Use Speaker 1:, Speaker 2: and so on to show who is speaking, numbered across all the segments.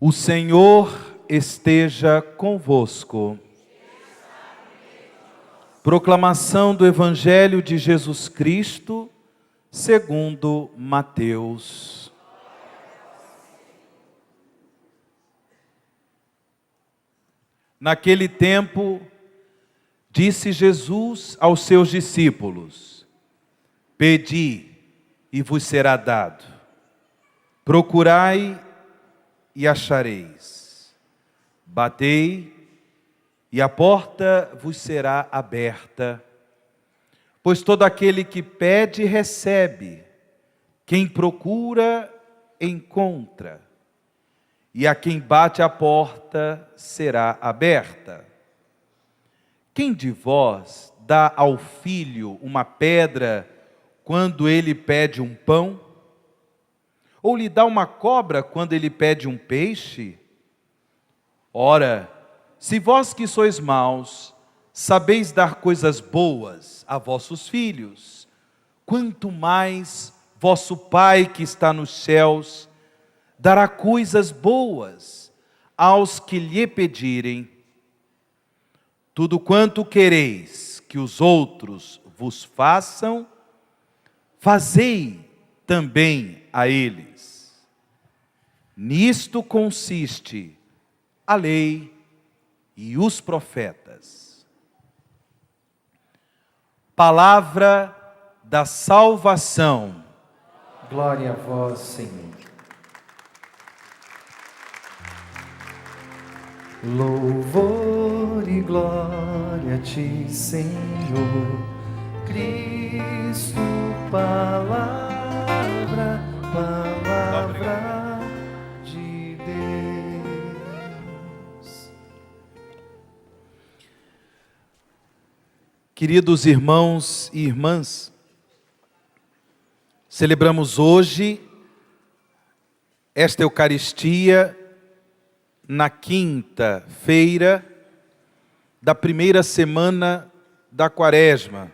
Speaker 1: O Senhor esteja convosco. Proclamação do Evangelho de Jesus Cristo, segundo Mateus. Naquele tempo, disse Jesus aos seus discípulos: Pedi e vos será dado, procurai e achareis, batei e a porta vos será aberta. Pois todo aquele que pede, recebe, quem procura, encontra, e a quem bate a porta será aberta. Quem de vós dá ao filho uma pedra quando ele pede um pão? Ou lhe dá uma cobra quando ele pede um peixe? Ora, se vós que sois maus, sabeis dar coisas boas a vossos filhos, quanto mais vosso Pai que está nos céus dará coisas boas aos que lhe pedirem. Tudo quanto quereis que os outros vos façam, fazei também a eles. Nisto consiste a lei e os profetas. Palavra da salvação.
Speaker 2: Glória a vós, Senhor. Louvor e glória a ti, Senhor, Cristo, palavra de Deus.
Speaker 1: Queridos irmãos e irmãs, celebramos hoje esta Eucaristia na quinta-feira da primeira semana da Quaresma.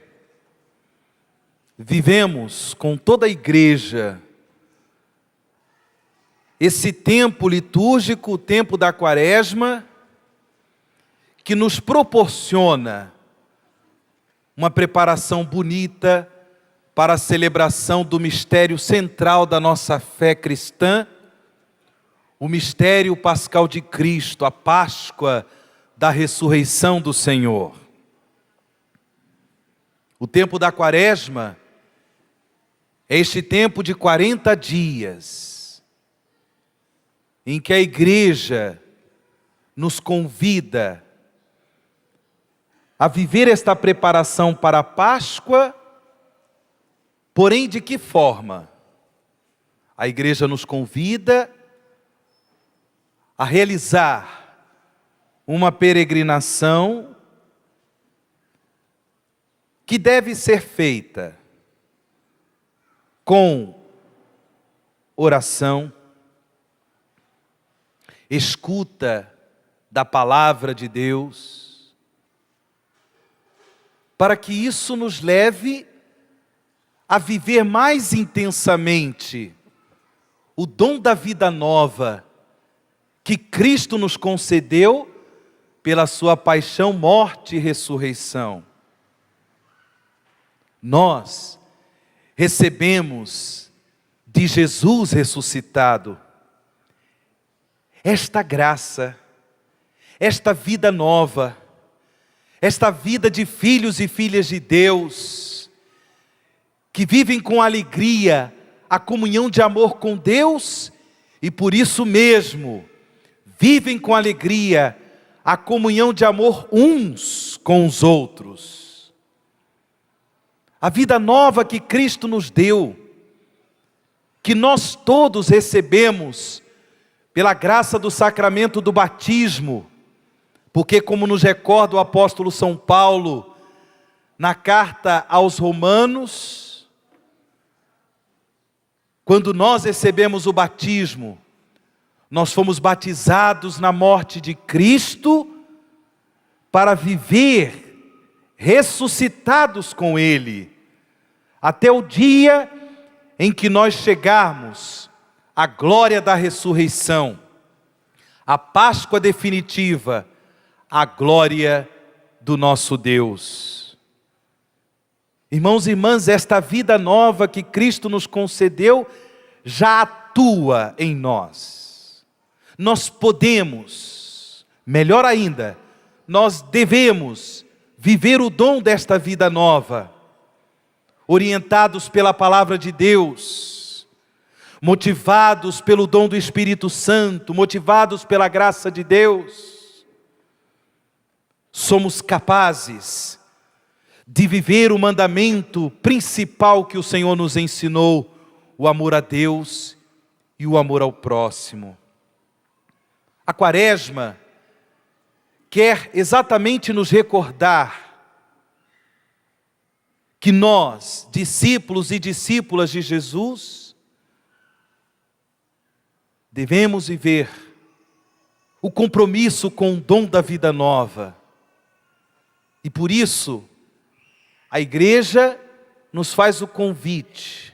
Speaker 1: Vivemos com toda a igreja esse tempo litúrgico, o tempo da Quaresma, que nos proporciona uma preparação bonita para a celebração do mistério central da nossa fé cristã, o mistério pascal de Cristo, a Páscoa da ressurreição do Senhor. O tempo da Quaresma é este tempo de 40 dias, em que a igreja nos convida a viver esta preparação para a Páscoa. Porém, de que forma? A igreja nos convida a realizar uma peregrinação que deve ser feita com oração, escuta da palavra de Deus, para que isso nos leve a viver mais intensamente o dom da vida nova que Cristo nos concedeu pela sua paixão, morte e ressurreição. Nós recebemos de Jesus ressuscitado esta graça, esta vida nova, esta vida de filhos e filhas de Deus, que vivem com alegria a comunhão de amor com Deus e por isso mesmo vivem com alegria a comunhão de amor uns com os outros. A vida nova que Cristo nos deu, que nós todos recebemos pela graça do sacramento do batismo, porque, como nos recorda o apóstolo São Paulo, na carta aos Romanos, quando nós recebemos o batismo, nós fomos batizados na morte de Cristo, para viver ressuscitados com Ele, até o dia em que nós chegarmos à glória da ressurreição, a Páscoa definitiva, a glória do nosso Deus. Irmãos e irmãs, esta vida nova que Cristo nos concedeu já atua em nós. Nós podemos, melhor ainda, nós devemos viver o dom desta vida nova, orientados pela palavra de Deus, motivados pelo dom do Espírito Santo, motivados pela graça de Deus. Somos capazes de viver o mandamento principal que o Senhor nos ensinou, o amor a Deus e o amor ao próximo. A Quaresma quer exatamente nos recordar que nós, discípulos e discípulas de Jesus, devemos viver o compromisso com o dom da vida nova. E por isso, a igreja nos faz o convite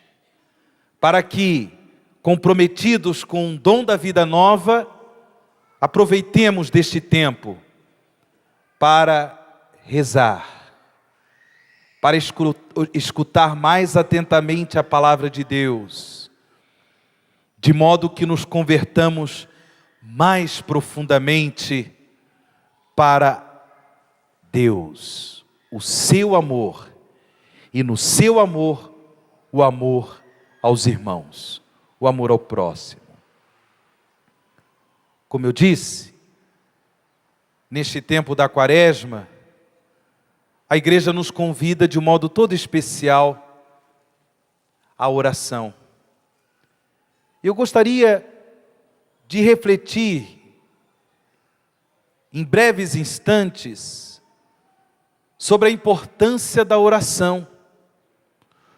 Speaker 1: para que, comprometidos com o dom da vida nova, aproveitemos deste tempo para rezar, para escutar mais atentamente a palavra de Deus, de modo que nos convertamos mais profundamente para Deus, o seu amor, e no seu amor, o amor aos irmãos, o amor ao próximo. Como eu disse, neste tempo da Quaresma, a igreja nos convida de um modo todo especial à oração. Eu gostaria de refletir em breves instantes sobre a importância da oração,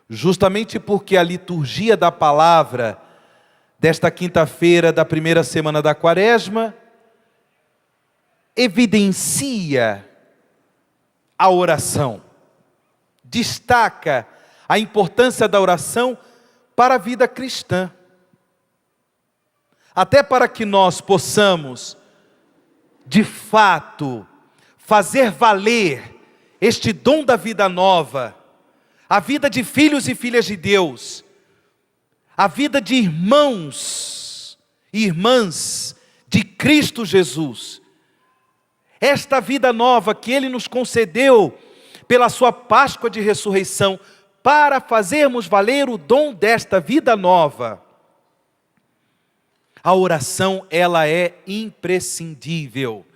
Speaker 1: justamente porque a liturgia da palavra desta quinta-feira da primeira semana da Quaresma evidencia a oração, destaca a importância da oração para a vida cristã. Até para que nós possamos, de fato, fazer valer este dom da vida nova, a vida de filhos e filhas de Deus, a vida de irmãos e irmãs de Cristo Jesus. Esta vida nova que Ele nos concedeu pela sua Páscoa de ressurreição, para fazermos valer o dom desta vida nova. A oração, ela é imprescindível.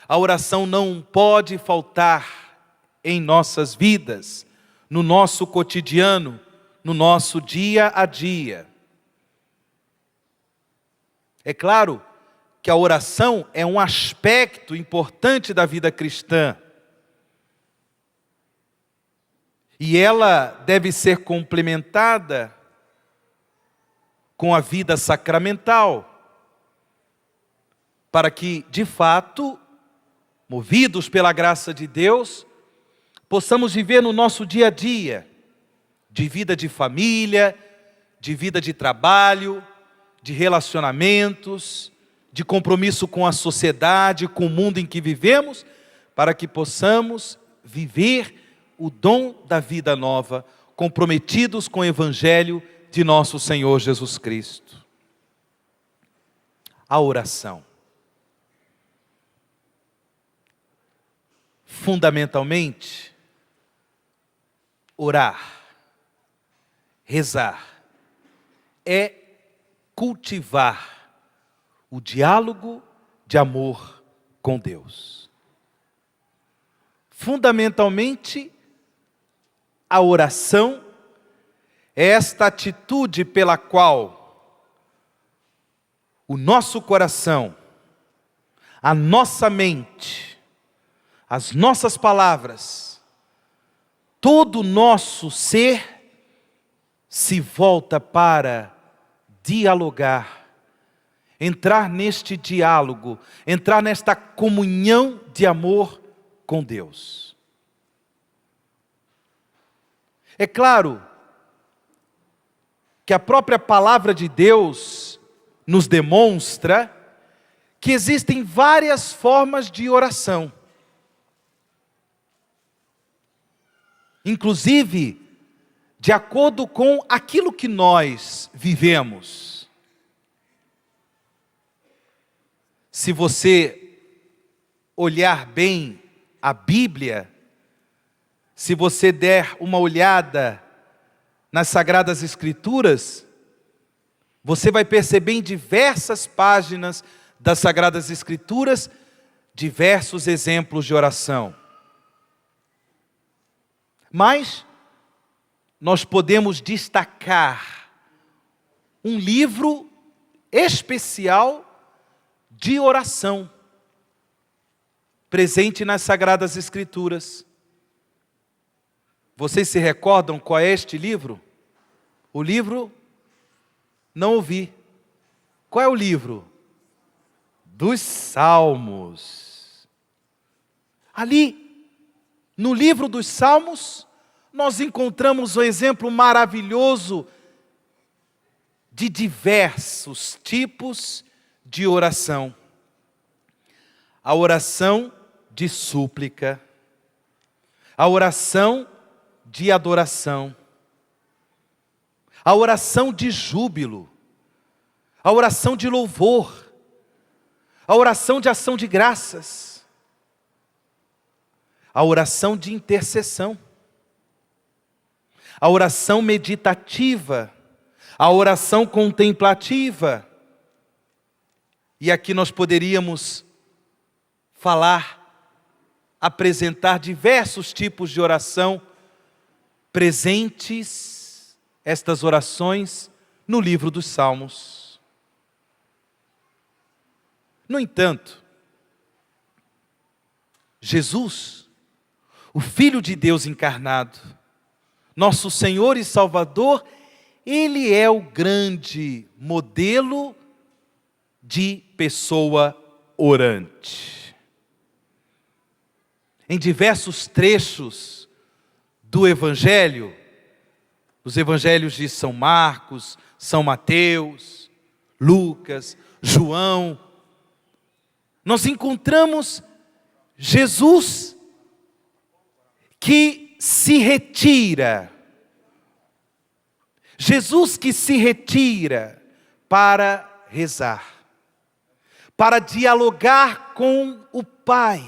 Speaker 1: A oração não pode faltar em nossas vidas, no nosso cotidiano, no nosso dia a dia. É claro que a oração é um aspecto importante da vida cristã. E ela deve ser complementada com a vida sacramental, para que, de fato, movidos pela graça de Deus, possamos viver no nosso dia a dia, de vida de família, de vida de trabalho, de relacionamentos, de compromisso com a sociedade, com o mundo em que vivemos, para que possamos viver o dom da vida nova, comprometidos com o Evangelho de nosso Senhor Jesus Cristo. A oração. Fundamentalmente, orar, rezar, é cultivar o diálogo de amor com Deus. Fundamentalmente, a oração é esta atitude pela qual o nosso coração, a nossa mente, as nossas palavras, todo o nosso ser se volta para dialogar, entrar neste diálogo, entrar nesta comunhão de amor com Deus. É claro que a própria palavra de Deus nos demonstra que existem várias formas de oração. Inclusive, de acordo com aquilo que nós vivemos. Se você olhar bem a Bíblia, se você der uma olhada nas Sagradas Escrituras, você vai perceber em diversas páginas das Sagradas Escrituras diversos exemplos de oração. Mas nós podemos destacar um livro especial de oração, presente nas Sagradas Escrituras. Vocês se recordam qual é este livro? O livro, não ouvi. Qual é o livro? Dos Salmos. Ali, no livro dos Salmos, nós encontramos um exemplo maravilhoso de diversos tipos de oração. A oração de súplica, a oração de adoração, a oração de júbilo, a oração de louvor, a oração de ação de graças, a oração de intercessão, a oração meditativa, a oração contemplativa. E aqui nós poderíamos apresentar diversos tipos de oração presentes, estas orações, no livro dos Salmos. No entanto, Jesus, o Filho de Deus encarnado, nosso Senhor e Salvador, Ele é o grande modelo de pessoa orante. Em diversos trechos do Evangelho, os Evangelhos de São Marcos, São Mateus, Lucas, João, nós encontramos Jesus que se retira. Jesus que se retira para rezar, para dialogar com o Pai,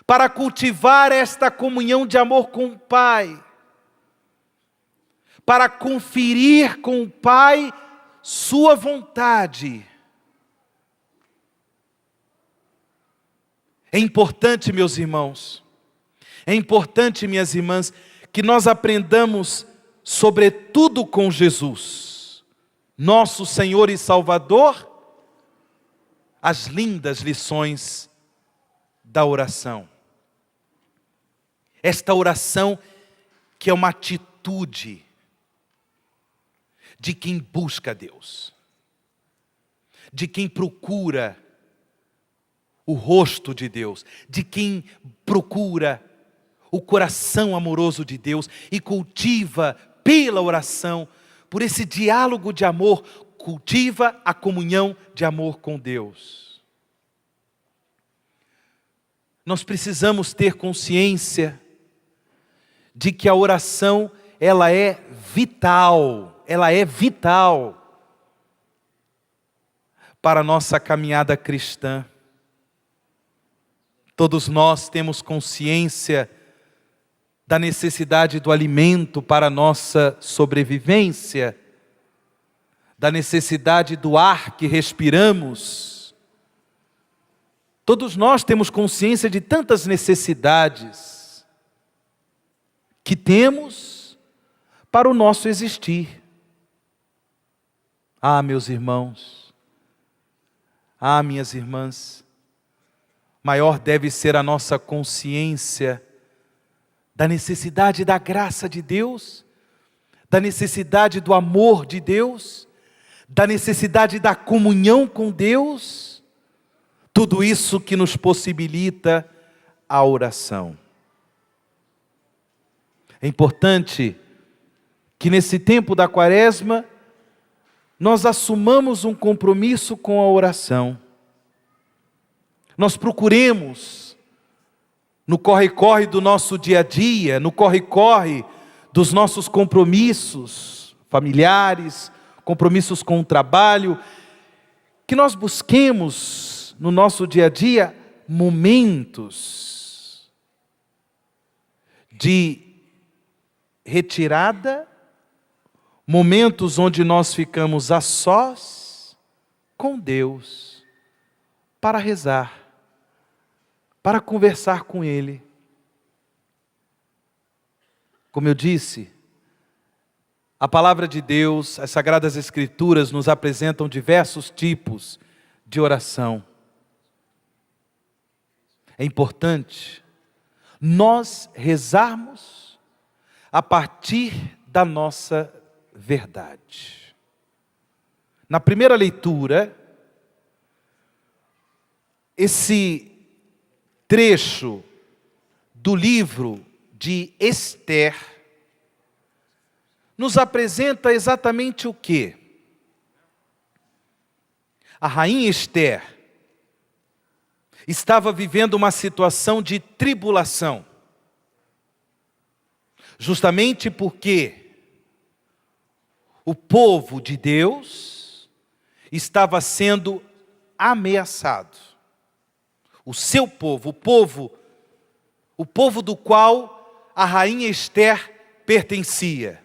Speaker 1: para cultivar esta comunhão de amor com o Pai, para conferir com o Pai sua vontade. É importante, meus irmãos, é importante, minhas irmãs, que nós aprendamos sobretudo com Jesus, nosso Senhor e Salvador, as lindas lições da oração. Esta oração que é uma atitude de quem busca Deus, de quem procura o rosto de Deus, de quem procura o coração amoroso de Deus e cultiva pela oração, por esse diálogo de amor, cultiva a comunhão de amor com Deus. Nós precisamos ter consciência de que a oração, ela é vital para a nossa caminhada cristã. Todos nós temos consciência da necessidade do alimento para a nossa sobrevivência, da necessidade do ar que respiramos. Todos nós temos consciência de tantas necessidades que temos para o nosso existir. Ah, meus irmãos, ah, minhas irmãs, maior deve ser a nossa consciência da necessidade da graça de Deus, da necessidade do amor de Deus, da necessidade da comunhão com Deus, tudo isso que nos possibilita a oração. É importante que nesse tempo da Quaresma, nós assumamos um compromisso com a oração. nós procuremos, no corre-corre do nosso dia a dia, no corre-corre dos nossos compromissos familiares, compromissos com o trabalho, que nós busquemos no nosso dia a dia momentos de retirada, momentos onde nós ficamos a sós com Deus, para rezar, para conversar com Ele. Como eu disse, a palavra de Deus, as Sagradas Escrituras nos apresentam diversos tipos de oração. É importante nós rezarmos a partir da nossa verdade. Na primeira leitura, esse trecho do livro de Esther nos apresenta exatamente o quê? A rainha Esther estava vivendo uma situação de tribulação, justamente porque o povo de Deus estava sendo ameaçado. O seu povo, o povo do qual a rainha Esther pertencia,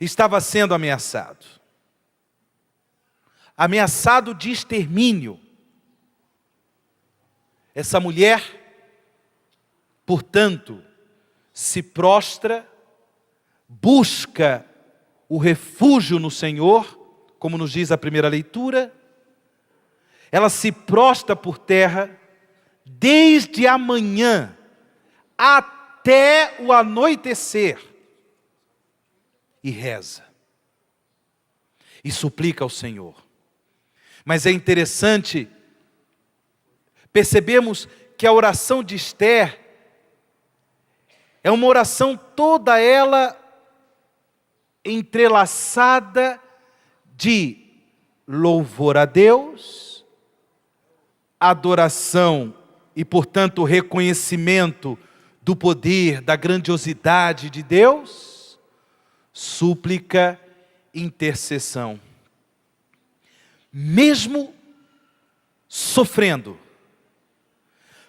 Speaker 1: estava sendo ameaçado. Ameaçado de extermínio. Essa mulher, portanto, se prostra, busca o refúgio no Senhor, como nos diz a primeira leitura. Ela se prostra por terra, desde a manhã até o anoitecer, e reza, e suplica ao Senhor. Mas é interessante percebemos que a oração de Esther é uma oração toda ela entrelaçada de louvor a Deus, adoração e, portanto, reconhecimento do poder, da grandiosidade de Deus, súplica, intercessão. Mesmo sofrendo,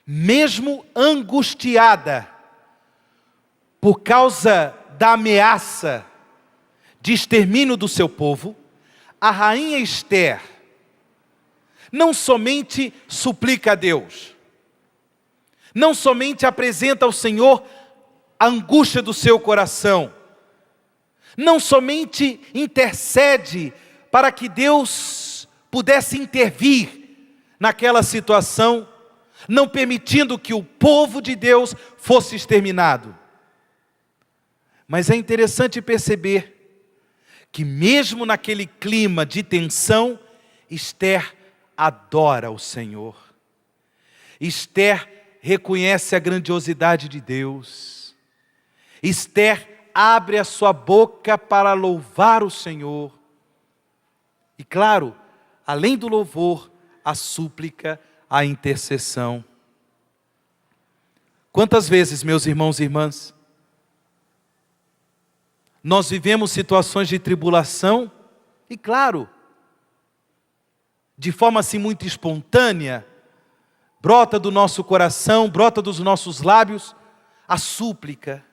Speaker 1: mesmo angustiada por causa da ameaça de extermínio do seu povo, a rainha Esther não somente suplica a Deus, não somente apresenta ao Senhor a angústia do seu coração, não somente intercede para que Deus pudesse intervir naquela situação, não permitindo que o povo de Deus fosse exterminado. Mas é interessante perceber que mesmo naquele clima de tensão, Esther adora o Senhor. Esther reconhece a grandiosidade de Deus. Esther abre a sua boca para louvar o Senhor. E claro, além do louvor, a súplica, a intercessão. Quantas vezes, meus irmãos e irmãs, nós vivemos situações de tribulação e, claro, de forma assim muito espontânea, brota do nosso coração, brota dos nossos lábios a súplica,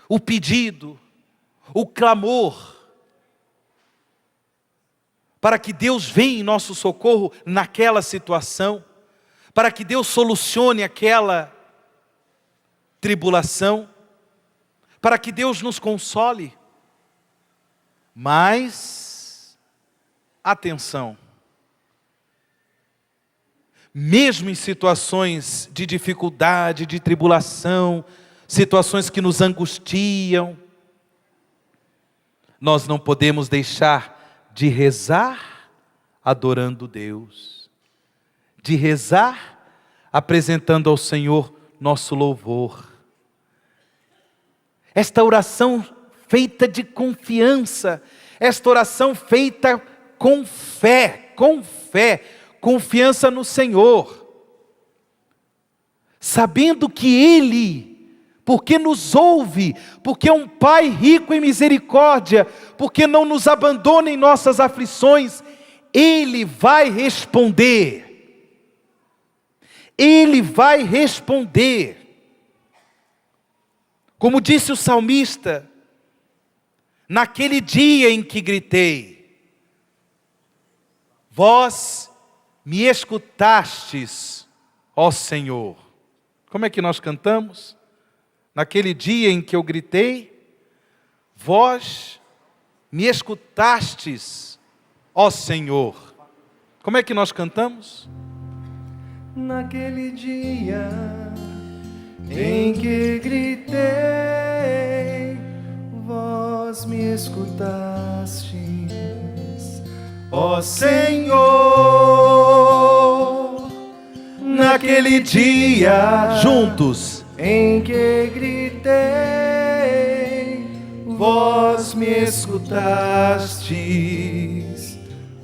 Speaker 1: o pedido, o clamor, para que Deus venha em nosso socorro naquela situação, para que Deus solucione aquela tribulação, para que Deus nos console. Mas, atenção, mesmo em situações de dificuldade, de tribulação, situações que nos angustiam, nós não podemos deixar de rezar adorando Deus, de rezar apresentando ao Senhor nosso louvor. Esta oração feita de confiança, esta oração feita com fé, confiança no Senhor, sabendo que Ele, porque nos ouve, porque é um Pai rico em misericórdia, porque não nos abandona em nossas aflições, Ele vai responder. Ele vai responder. Como disse o salmista, naquele dia em que gritei, vós me escutastes, ó Senhor. Como é que nós cantamos? Naquele dia em que eu gritei, vós me escutastes, ó Senhor. Como é que nós cantamos?
Speaker 2: Naquele dia em que gritei, vós me escutastes, ó Senhor. Naquele dia,
Speaker 1: juntos,
Speaker 2: em que gritei, vós me escutastes,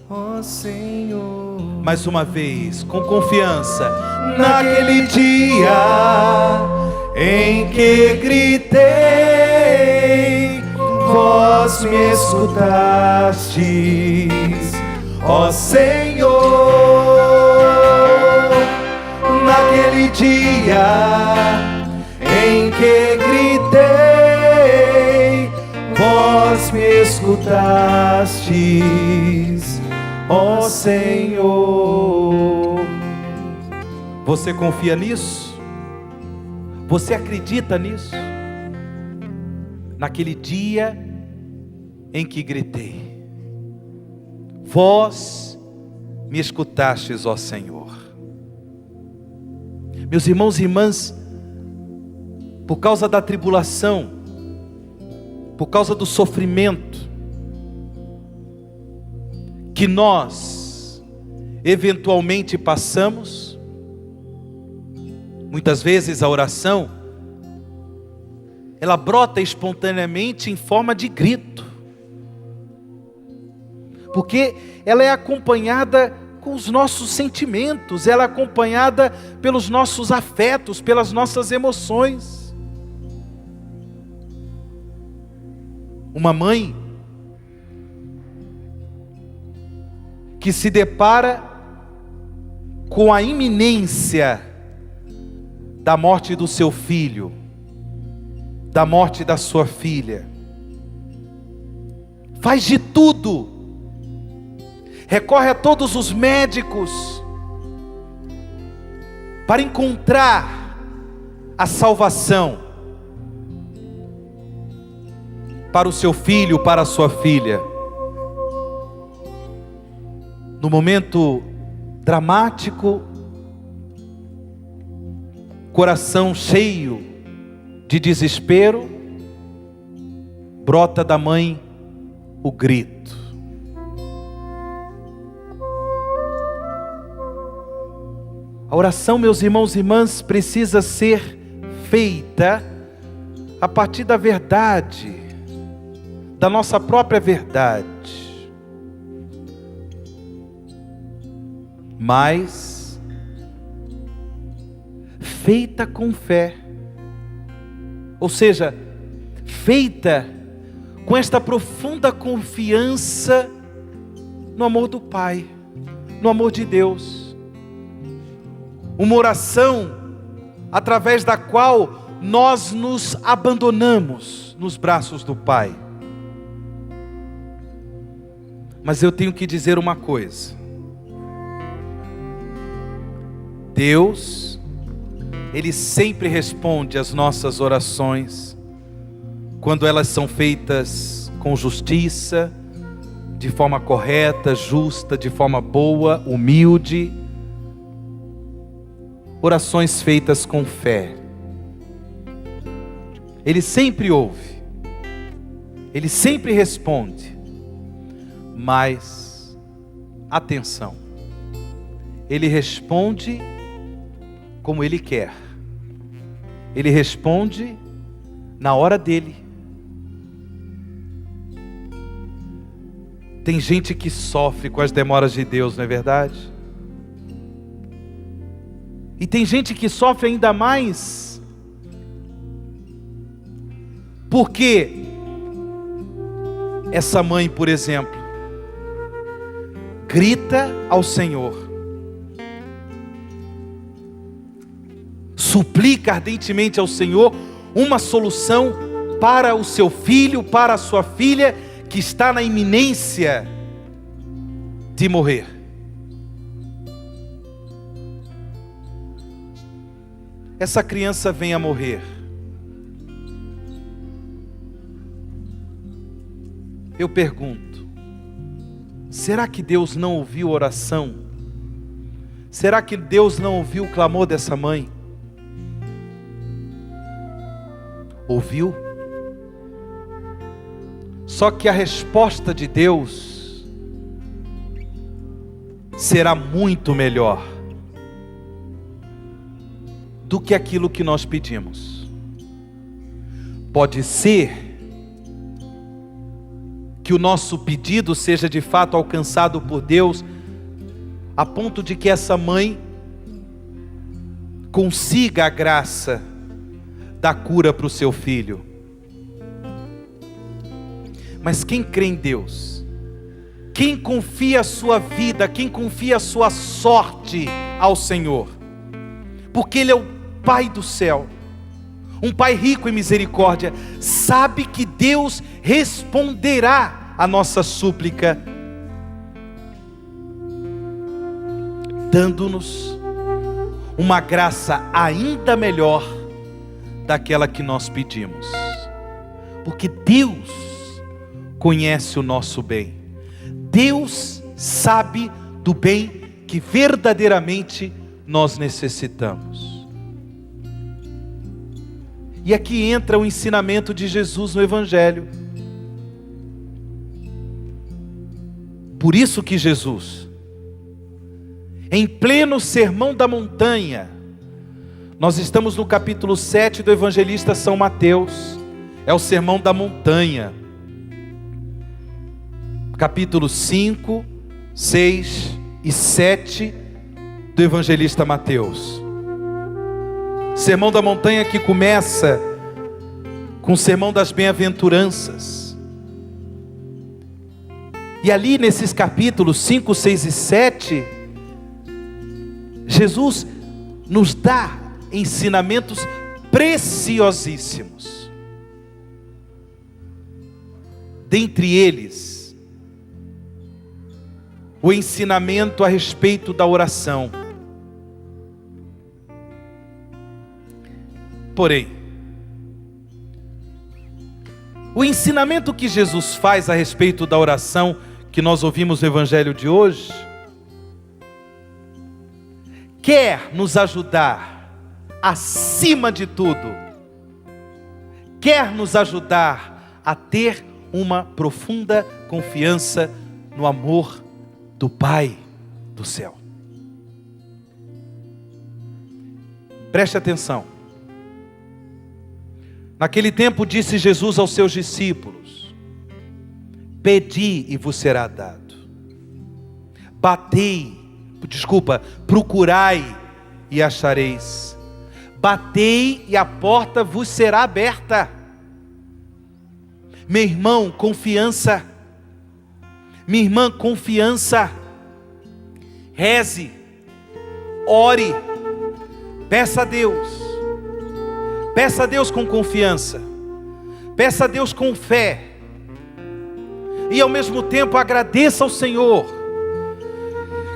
Speaker 2: ó Senhor.
Speaker 1: mais uma vez, com confiança.
Speaker 2: Naquele dia em que gritei, vós me escutastes, ó Senhor. Naquele dia em que gritei, vós me escutastes, ó Senhor.
Speaker 1: Você confia nisso? Você acredita nisso? Naquele dia em que gritei, vós me escutastes, ó Senhor. Meus irmãos e irmãs, por causa da tribulação, por causa do sofrimento que nós eventualmente passamos, muitas vezes a oração, ela brota espontaneamente em forma de grito, porque ela é acompanhada com os nossos sentimentos, ela é acompanhada pelos nossos afetos, pelas nossas emoções. Uma mãe que se depara com a iminência da morte do seu filho, da morte da sua filha, faz de tudo, recorre a todos os médicos para encontrar a salvação para o seu filho, para a sua filha. No momento dramático, coração cheio de desespero, brota da mãe o grito. A oração, meus irmãos e irmãs, precisa ser feita a partir da verdade, da nossa própria verdade. Mas feita com fé, ou seja, feita com esta profunda confiança no amor do Pai, no amor de Deus. Uma oração através da qual nós nos abandonamos nos braços do Pai. Mas eu tenho que dizer uma coisa: Deus, Ele sempre responde às nossas orações, quando elas são feitas com justiça, de forma correta, justa, de forma boa, humilde. Orações feitas com fé. Ele sempre ouve, Ele sempre responde. Mas, atenção, Ele responde como Ele quer. Ele responde na hora dele. Tem gente que sofre com as demoras de Deus, não é verdade? E tem gente que sofre ainda mais, porque essa mãe, por exemplo, grita ao Senhor, suplica ardentemente ao Senhor uma solução para o seu filho, para a sua filha, que está na iminência de morrer. Essa criança vem a morrer. Eu pergunto, será que Deus não ouviu a oração? Será que Deus não ouviu o clamor dessa mãe? Ouviu? Só que a resposta de Deus será muito melhor do que aquilo que nós pedimos. Pode ser que o nosso pedido seja de fato alcançado por Deus, a ponto de que essa mãe consiga a graça da cura para o seu filho. Mas quem crê em Deus, quem confia a sua vida, quem confia a sua sorte ao Senhor, porque Ele é o Pai do céu, um Pai rico em misericórdia, sabe que Deus responderá a nossa súplica, dando-nos uma graça ainda melhor daquela que nós pedimos, porque Deus conhece o nosso bem, Deus sabe do bem que verdadeiramente nós necessitamos. E aqui entra o ensinamento de Jesus no Evangelho. Por isso que Jesus, em pleno Sermão da Montanha, nós estamos no capítulo 7 do evangelista São Mateus, é o Sermão da Montanha, capítulo 5, 6 e 7 do evangelista Mateus. Sermão da Montanha que começa com o Sermão das Bem-aventuranças. E ali nesses capítulos 5, 6 e 7, Jesus nos dá ensinamentos preciosíssimos. Dentre eles, o ensinamento a respeito da oração. Porém, o ensinamento que Jesus faz a respeito da oração que nós ouvimos no Evangelho de hoje, quer nos ajudar, acima de tudo, quer nos ajudar a ter uma profunda confiança no amor do Pai do céu. Preste atenção. Naquele tempo disse Jesus aos seus discípulos: pedi e vos será dado. Procurai e achareis. Batei e a porta vos será aberta. Meu irmão, confiança. Minha irmã, confiança. Reze, ore, peça a Deus. Peça a Deus com confiança. Peça a Deus com fé. E ao mesmo tempo agradeça ao Senhor.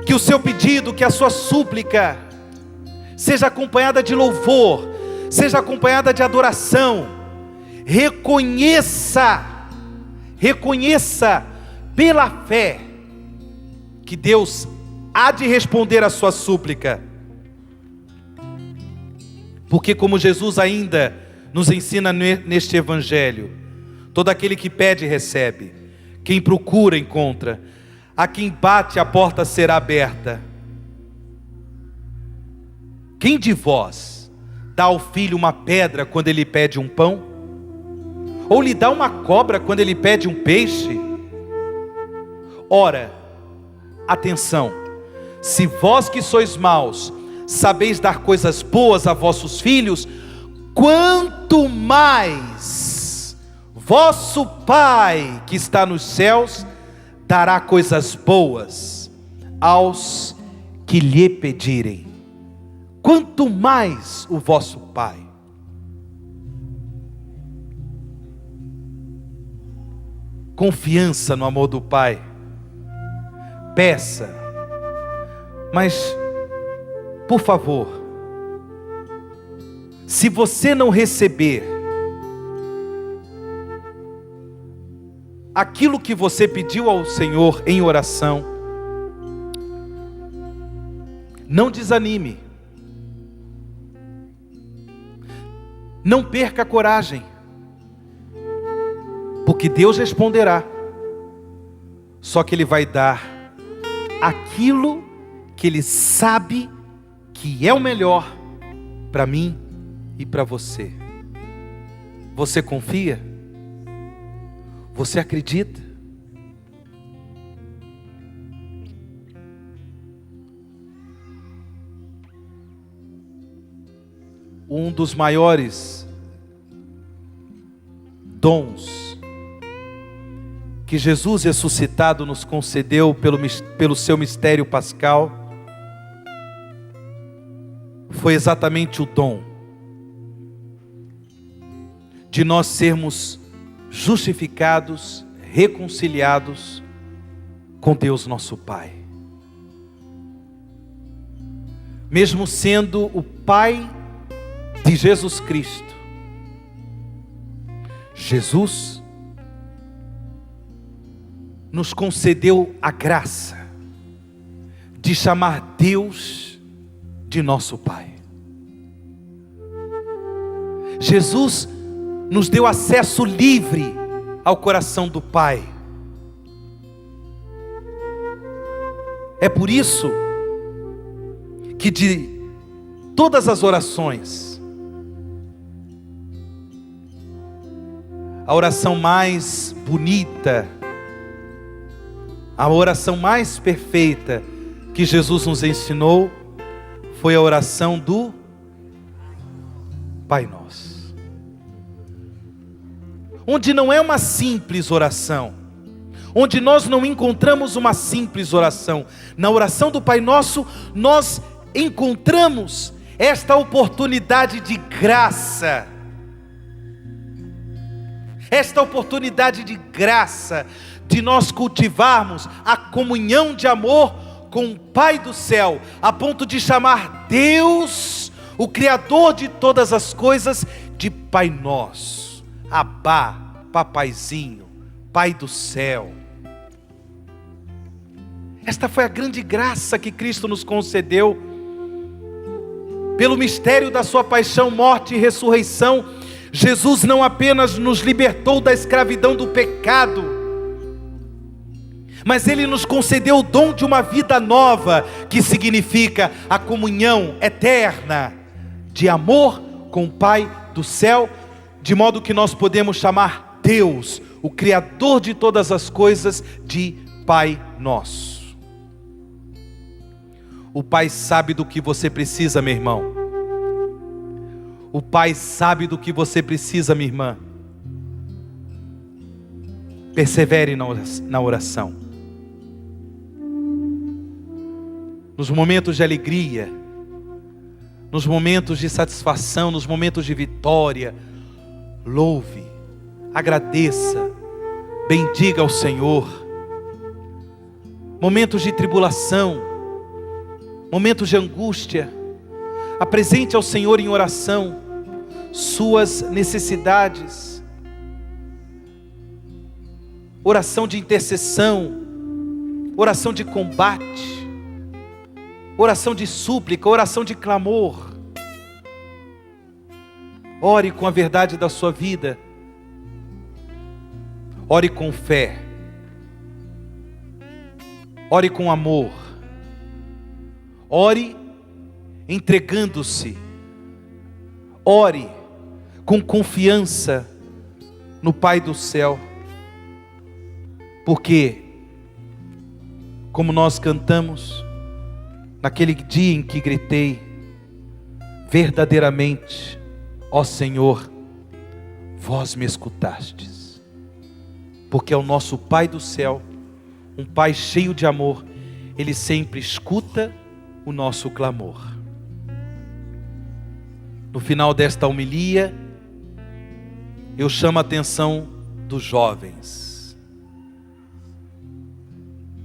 Speaker 1: Que o seu pedido, que a sua súplica seja acompanhada de louvor, seja acompanhada de adoração. Reconheça pela fé que Deus há de responder a sua súplica. Porque como Jesus ainda nos ensina neste Evangelho, todo aquele que pede recebe, quem procura encontra, a quem bate a porta será aberta. Quem de vós dá ao filho uma pedra quando ele pede um pão? Ou lhe dá uma cobra quando ele pede um peixe? Ora, atenção, se vós que sois maus, sabeis dar coisas boas a vossos filhos, quanto mais vosso Pai que está nos céus dará coisas boas aos que lhe pedirem. Quanto mais o vosso Pai. Confiança no amor do Pai. Peça, mas, por favor, se você não receber aquilo que você pediu ao Senhor em oração, não desanime, não perca a coragem, porque Deus responderá, só que Ele vai dar aquilo que Ele sabe que é o melhor para mim e para você. Você confia? Você acredita? Um dos maiores dons que Jesus ressuscitado nos concedeu pelo seu mistério pascal, foi exatamente o dom de nós sermos justificados, reconciliados com Deus nosso Pai. Mesmo sendo o Pai de Jesus Cristo, Jesus nos concedeu a graça de chamar Deus de nosso Pai. Jesus nos deu acesso livre ao coração do Pai. É por isso que de todas as orações, a oração mais bonita, a oração mais perfeita que Jesus nos ensinou foi a oração do Pai Nosso. Onde não é uma simples oração, onde nós não encontramos uma simples oração. Na oração do Pai Nosso, nós encontramos esta oportunidade de graça. Esta oportunidade de graça, de nós cultivarmos a comunhão de amor com o Pai do céu, a ponto de chamar Deus, o Criador de todas as coisas, de Pai Nosso, Abá, Papaizinho, Pai do céu. Esta foi a grande graça que Cristo nos concedeu, pelo mistério da sua paixão, morte e ressurreição. Jesus não apenas nos libertou da escravidão do pecado, mas Ele nos concedeu o dom de uma vida nova, que significa a comunhão eterna de amor com o Pai do céu, de modo que nós podemos chamar Deus, o Criador de todas as coisas, de Pai Nosso. O Pai sabe do que você precisa, meu irmão. O Pai sabe do que você precisa, minha irmã. Persevere na oração. Nos momentos de alegria, nos momentos de satisfação, nos momentos de vitória, louve, agradeça, bendiga ao Senhor. Momentos de tribulação, momentos de angústia, apresente ao Senhor em oração suas necessidades. Oração de intercessão, oração de combate, oração de súplica, oração de clamor. Ore com a verdade da sua vida. Ore com fé. Ore com amor. Ore entregando-se. Ore com confiança no Pai do céu. Porque, como nós cantamos, naquele dia em que gritei, verdadeiramente, ó Senhor, vós me escutastes. Porque é o nosso Pai do céu, um Pai cheio de amor, Ele sempre escuta o nosso clamor. No final desta homilia, eu chamo a atenção dos jovens.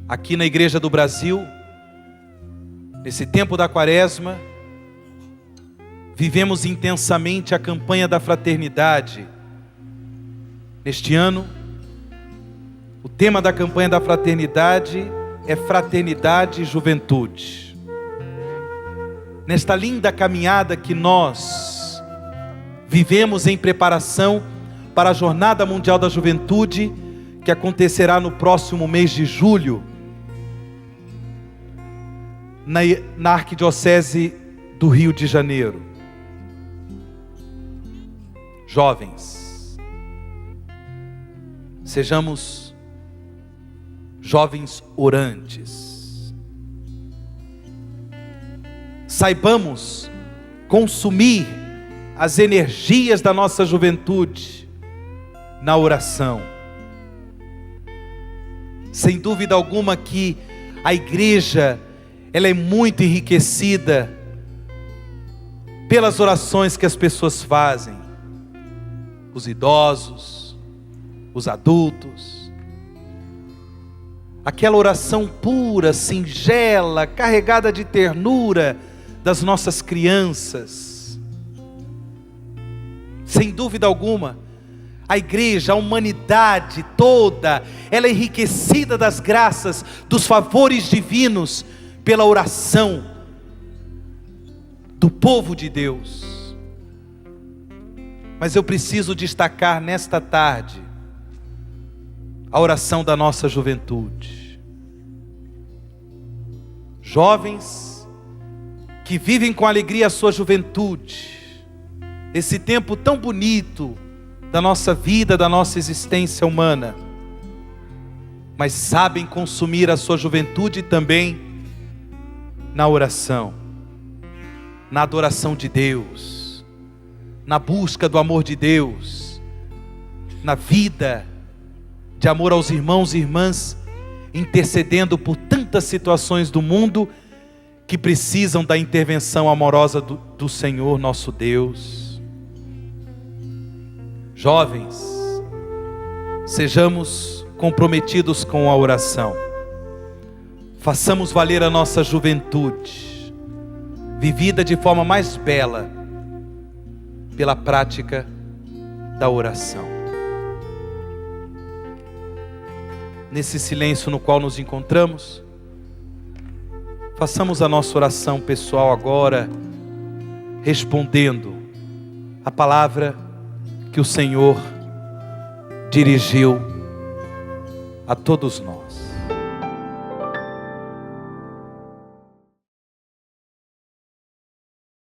Speaker 1: Aqui na Igreja do Brasil, nesse tempo da Quaresma, vivemos intensamente a campanha da fraternidade. Neste ano, o tema da campanha da fraternidade é fraternidade e juventude. Nesta linda caminhada que nós vivemos em preparação para a Jornada Mundial da Juventude, que acontecerá no próximo mês de julho, na Arquidiocese do Rio de Janeiro. Jovens, sejamos jovens orantes. Saibamos consumir as energias da nossa juventude na oração. Sem dúvida alguma que a igreja, ela é muito enriquecida pelas orações que as pessoas fazem. Os idosos, os adultos. Aquela oração pura, singela, carregada de ternura das nossas crianças. Sem dúvida alguma, a igreja, a humanidade toda, ela é enriquecida das graças, dos favores divinos, pela oração do povo de Deus. Mas eu preciso destacar nesta tarde a oração da nossa juventude. Jovens que vivem com alegria a sua juventude, esse tempo tão bonito da nossa vida, da nossa existência humana, mas sabem consumir a sua juventude também na oração, na adoração de Deus, na busca do amor de Deus, na vida de amor aos irmãos e irmãs, intercedendo por tantas situações do mundo que precisam da intervenção amorosa do Senhor nosso Deus. Jovens, sejamos comprometidos com a oração. Façamos valer a nossa juventude, vivida de forma mais bela, pela prática da oração. Nesse silêncio no qual nos encontramos, façamos a nossa oração pessoal agora, respondendo a palavra que o Senhor dirigiu a todos nós.